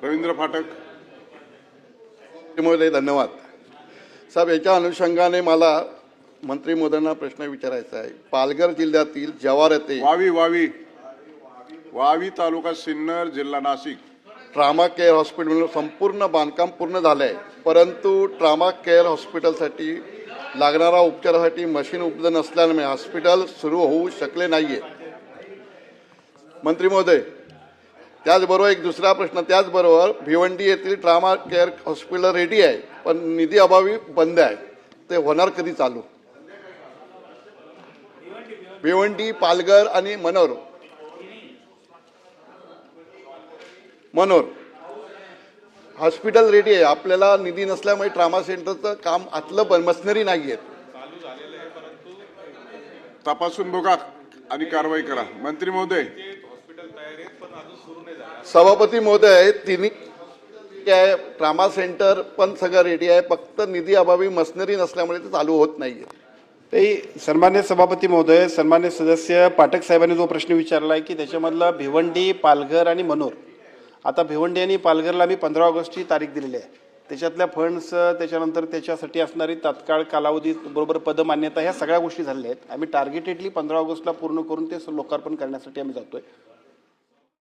रवींद्र फाटक. महोदय धन्यवाद. साहेब, याच्या अनुषंगाने मला मंत्री महोदयांना प्रश्न विचारायचा आहे. पालघर जिल्ह्यातील जव्हार येथे वावी तालुका सिन्नर, जिल्हा नाशिक. ट्रामा केअर हॉस्पिटल संपूर्ण बांधकाम पूर्ण झालं आहे, परंतु ट्रामा केअर हॉस्पिटलसाठी लागणारा उपचारासाठी मशीन उपलब्ध नसल्यामुळे हॉस्पिटल सुरू होऊ शकले नाही आहे. मंत्री महोदय, त्याचबरोबर एक दुसरा प्रश्न, त्याचबरोबर भिवंडी येथील ट्रामा केअर हॉस्पिटल रेडी आहे, पण निधी अभावी बंद आहे. ते होणार कधी चालू? भिवंडी, पालघर आणि मनोर हॉस्पिटल रेडी आहे, आपल्याला निधी नसल्यामुळे ट्रामा सेंटरचं काम आतलं पण मशिनरी नाही आहेत. तपासून बघा आणि कारवाई करा. मंत्री महोदय. सभापती महोदय, तिन्ही काय ट्रामा सेंटर पण सगळं रेडी आहे, फक्त निधी अभावी मशिनरी नसल्यामुळे ते चालू होत नाही आहे. ते सन्मान्य सभापती महोदय, सन्मान्य सदस्य पाठक साहेबांनी जो प्रश्न विचारला आहे की त्याच्यामधला भिवंडी, पालघर आणि मनोर. आता भिवंडी आणि पालघरला आम्ही 15 ऑगस्टची तारीख दिलेली आहे. त्याच्यातल्या फंड्स, त्याच्यानंतर त्याच्यासाठी असणारी तात्काळ कालावधी बरोबर पदमान्यता, ह्या सगळ्या गोष्टी झालेल्या आहेत. आम्ही टार्गेटेडली 15 ऑगस्टला पूर्ण करून ते लोकार्पण करण्यासाठी आम्ही जातोय.